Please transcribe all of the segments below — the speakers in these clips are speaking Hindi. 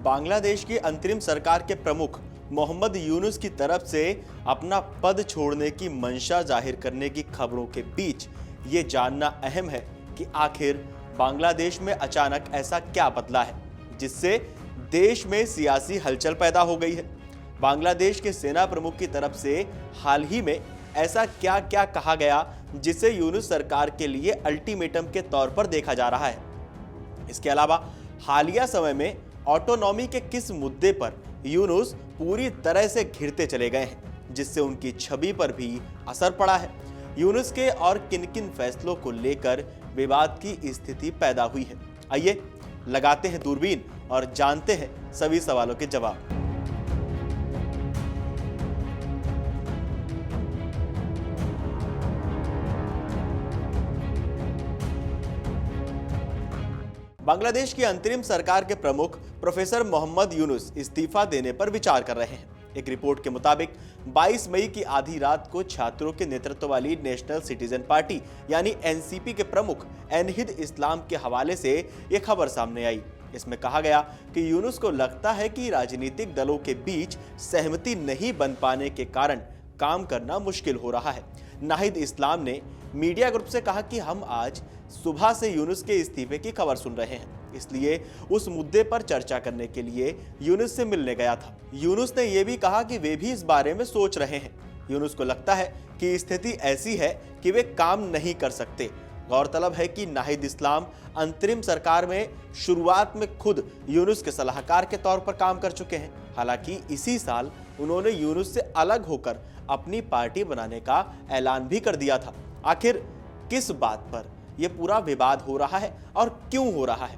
बांग्लादेश की अंतरिम सरकार के प्रमुख मोहम्मद यूनुस की तरफ से अपना पद छोड़ने की मंशा जाहिर करने की खबरों के बीच ये जानना अहम है कि आखिर बांग्लादेश में अचानक ऐसा क्या बदला है जिससे देश में सियासी हलचल पैदा हो गई है। बांग्लादेश के सेना प्रमुख की तरफ से हाल ही में ऐसा क्या क्या कहा गया जिसे यूनुस सरकार के लिए अल्टीमेटम के तौर पर देखा जा रहा है। इसके अलावा हालिया समय में ऑटोनॉमी के किस मुद्दे पर यूनुस पूरी तरह से घिरते चले गए हैं जिससे उनकी छवि पर भी असर पड़ा है। यूनुस के और किन किन फैसलों को लेकर विवाद की स्थिति पैदा हुई है। आइए लगाते हैं दूरबीन और जानते हैं सभी सवालों के जवाब। बांग्लादेश की अंतरिम सरकार के प्रमुख प्रोफेसर मोहम्मद यूनुस इस्तीफा देने पर विचार कर रहे हैं। एक रिपोर्ट के मुताबिक 22 मई की आधी रात को छात्रों के नेतृत्व वाली नेशनल सिटीजन पार्टी यानी एनसीपी के प्रमुख एनहिद इस्लाम के हवाले से ये खबर सामने आई। इसमें कहा गया कि यूनुस को लगता है कि राजनीतिक दलों के बीच सहमति नहीं बन पाने के कारण काम करना मुश्किल हो रहा है। नाहिद इस्लाम ने मीडिया ग्रुप से कहा कि हम आज सुबह से यूनुस के इस्तीफे की खबर सुन रहे हैं, इसलिए उस मुद्दे पर चर्चा करने के लिए यूनुस से मिलने गया था। यूनुस ने यह भी कहा कि वे भी इस बारे में सोच रहे हैं। यूनुस को लगता है कि स्थिति ऐसी है कि वे काम नहीं कर सकते। गौरतलब है कि नाहिद इस्लाम अंतरिम सरकार में शुरुआत में खुद यूनुस के सलाहकार के तौर पर काम कर चुके हैं। हालांकि इसी साल उन्होंने यूनुस से अलग होकर अपनी पार्टी बनाने का ऐलान भी कर दिया था। आखिर किस बात पर यह पूरा विवाद हो रहा है और क्यों हो रहा है?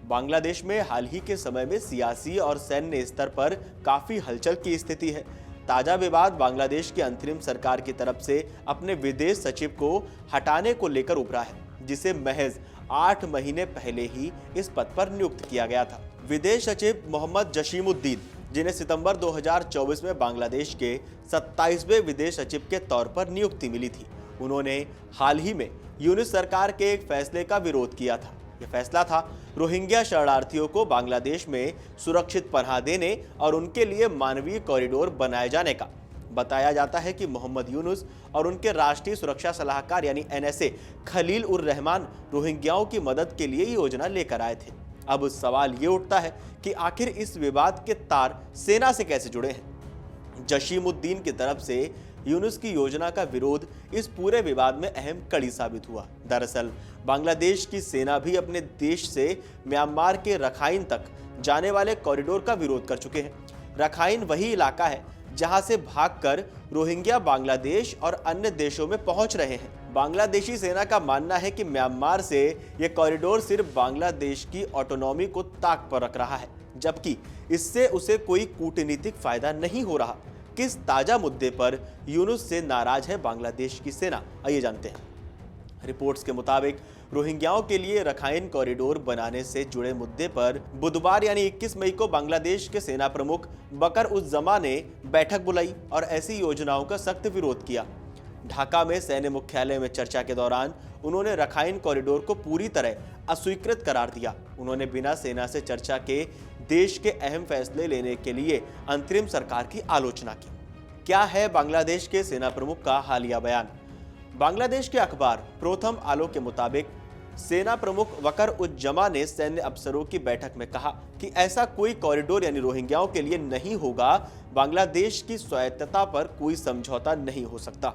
बांग्लादेश में हाल ही के समय में सियासी और सैन्य स्तर पर काफी हलचल की स्थिति है। ताजा विवाद बांग्लादेश की अंतरिम सरकार की तरफ से अपने विदेश सचिव को हटाने को लेकर उभरा है, जिसे महज 8 महीने पहले ही इस पद पर नियुक्त किया गया था। विदेश सचिव मोहम्मद जशीमुद्दीन, जिन्हें सितंबर 2024 में बांग्लादेश के 27वें विदेश सचिव के तौर पर नियुक्ति मिली थी, उन्होंने हाल ही में यूनुस सरकार के एक फैसले का विरोध किया था। यह फैसला था रोहिंग्या शरणार्थियों को बांग्लादेश में सुरक्षित पनाह देने और उनके लिए मानवीय कॉरिडोर बनाए जाने का। बताया जाता है कि मोहम्मद यूनुस और उनके राष्ट्रीय सुरक्षा सलाहकार यानी एनएसए खलील उर रहमान रोहिंग्याओं की मदद के लिए योजना लेकर आए थे। अब सवाल ये उठता है कि आखिर इस विवाद के तार सेना से कैसे जुड़े हैं। जशीमुद्दीन की तरफ से यूनुस की योजना का विरोध इस पूरे विवाद में अहम कड़ी साबित हुआ। दरअसल बांग्लादेश की सेना भी अपने देश से म्यांमार के रखाइन तक जाने वाले कॉरिडोर का विरोध कर चुके हैं। रखाइन वही इलाका है जहां से भागकर रोहिंग्या बांग्लादेश और अन्य देशों में पहुंच रहे हैं। बांग्लादेशी सेना का मानना है कि म्यांमार से यह कॉरिडोर सिर्फ बांग्लादेश की ऑटोनॉमी को ताक पर रख रहा है, जबकि इससे उसे कोई कूटनीतिक फायदा नहीं हो रहा। किस ताजा मुद्दे पर यूनुस से नाराज है बांग्लादेश की सेना, आइए जानते हैं। रिपोर्ट्स के मुताबिक रोहिंग्याओं के लिए रखाइन कॉरिडोर बनाने से जुड़े मुद्दे पर बुधवार यानी 21 मई को बांग्लादेश के सेना प्रमुख बकर उज जमा ने बैठक बुलाई और ऐसी योजनाओं का सख्त विरोध किया। ढाका में सैन्य मुख्यालय में चर्चा के दौरान उन्होंने रखाइन कॉरिडोर को पूरी तरह अस्वीकृत करार दिया। उन्होंने बिना सेना से चर्चा के देश के अहम फैसले लेने के लिए अंतरिम सरकार की आलोचना की। क्या है बांग्लादेश के सेना प्रमुख का हालिया बयान? बांग्लादेश के अखबार प्रथम आलो के मुताबिक सेना प्रमुख वकर उज जमा ने सैन्य अफसरों की बैठक में कहा कि ऐसा कोई कॉरिडोर यानी रोहिंग्याओं के लिए नहीं होगा। बांग्लादेश की स्वायत्तता पर कोई समझौता नहीं हो सकता।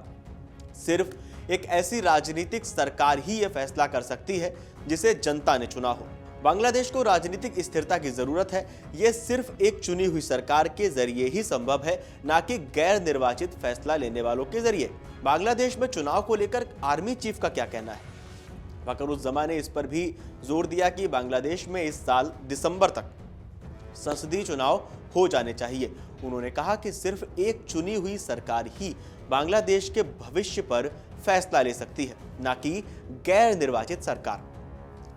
सिर्फ एक ऐसी राजनीतिक सरकार ही यह फैसला कर सकती है जिसे जनता ने चुना हो। बांग्लादेश को राजनीतिक स्थिरता की जरूरत है। यह सिर्फ एक चुनी हुई सरकार के जरिए ही संभव है, ना कि गैर निर्वाचित फैसला लेने वालों के जरिए। बांग्लादेश में चुनाव को लेकर आर्मी चीफ का क्या कहना है? वकरुज्जमा ने इस पर भी जोर दिया कि बांग्लादेश में इस साल दिसंबर तक संसदीय चुनाव हो जाने चाहिए। उन्होंने कहा कि सिर्फ एक चुनी हुई सरकार ही बांग्लादेश के भविष्य पर फैसला ले सकती है, ना कि गैर निर्वाचित सरकार।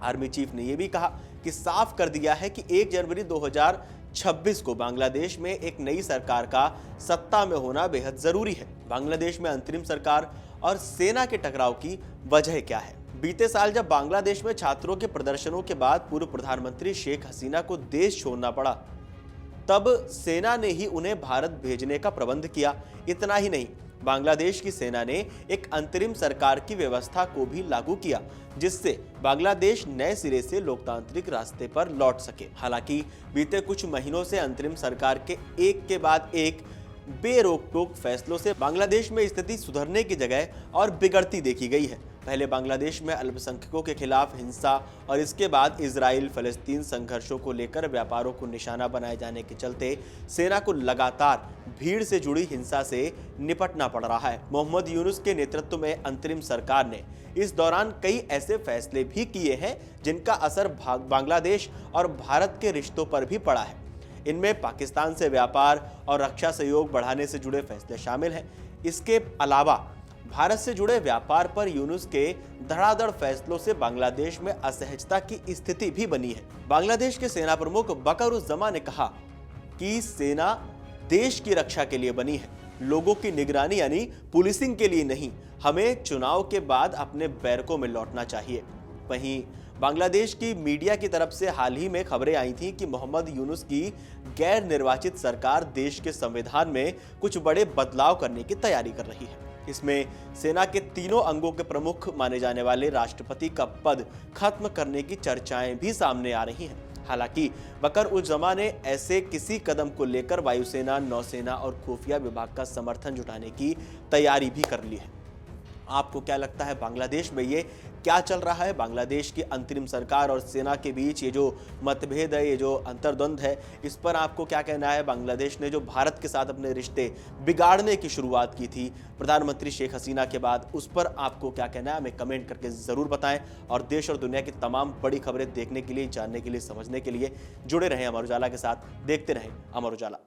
आर्मी चीफ ने यह भी कहा कि साफ कर दिया है कि 1 जनवरी 2026 को बांग्लादेश में एक नई सरकार का सत्ता में होना बेहद जरूरी है। बांग्लादेश में अंतरिम सरकार और सेना के टकराव की वजह क्या है? बीते साल जब बांग्लादेश में छात्रों के प्रदर्शनों के बाद पूर्व प्रधानमंत्री शेख हसीना को देश छोड़ना पड़ा, तब सेना ने ही उन्हें भारत भेजने का प्रबंध किया। इतना ही नहीं, बांग्लादेश की सेना ने एक अंतरिम सरकार की व्यवस्था को भी लागू किया, जिससे बांग्लादेश नए सिरे से लोकतांत्रिक रास्ते पर लौट सके। हालांकि बीते कुछ महीनों से अंतरिम सरकार के एक के बाद एक बेरोक-टोक फैसलों से बांग्लादेश में स्थिति सुधरने की जगह और बिगड़ती देखी गई है। पहले बांग्लादेश में अल्पसंख्यकों के खिलाफ हिंसा और इसके बाद इजराइल फलस्तीन संघर्षों को लेकर व्यापारों को निशाना बनाए जाने के चलते सेना को लगातार भीड़ से जुड़ी हिंसा से निपटना पड़ रहा है। मोहम्मद यूनुस के नेतृत्व में अंतरिम सरकार ने इस दौरान कई ऐसे फैसले भी किए हैं जिनका असर बांग्लादेश और भारत के रिश्तों पर भी पड़ा है। इनमें पाकिस्तान से व्यापार और रक्षा सहयोग बढ़ाने से जुड़े फैसले शामिल हैं। इसके अलावा भारत से जुड़े व्यापार पर यूनुस के धड़ाधड़ फैसलों से बांग्लादेश में असहजता की स्थिति भी बनी है। बांग्लादेश के सेना प्रमुख बकर-उज़-ज़मा ने कहा कि सेना देश की रक्षा के लिए बनी है, लोगों की निगरानी यानी पुलिसिंग के लिए नहीं। हमें चुनाव के बाद अपने बैरकों में लौटना चाहिए। वहीं बांग्लादेश की मीडिया की तरफ से हाल ही में खबरें आई थीं कि मोहम्मद यूनुस की गैर निर्वाचित सरकार देश के संविधान में कुछ बड़े बदलाव करने की तैयारी कर रही है। इसमें सेना के तीनों अंगों के प्रमुख माने जाने वाले राष्ट्रपति का पद खत्म करने की चर्चाएं भी सामने आ रही हैं। हालांकि बकर-उज़-ज़मा ने ऐसे किसी कदम को लेकर वायुसेना, नौसेना और खुफिया विभाग का समर्थन जुटाने की तैयारी भी कर ली है। आपको क्या लगता है, बांग्लादेश में ये क्या चल रहा है? बांग्लादेश की अंतरिम सरकार और सेना के बीच ये जो मतभेद है, ये जो अंतर्द्वंद है, इस पर आपको क्या कहना है? बांग्लादेश ने जो भारत के साथ अपने रिश्ते बिगाड़ने की शुरुआत की थी प्रधानमंत्री शेख हसीना के बाद, उस पर आपको क्या कहना है? हमें कमेंट करके ज़रूर बताएं। और देश और दुनिया की तमाम बड़ी खबरें देखने के लिए, जानने के लिए, समझने के लिए जुड़े रहें अमर उजाला के साथ। देखते रहें अमर उजाला।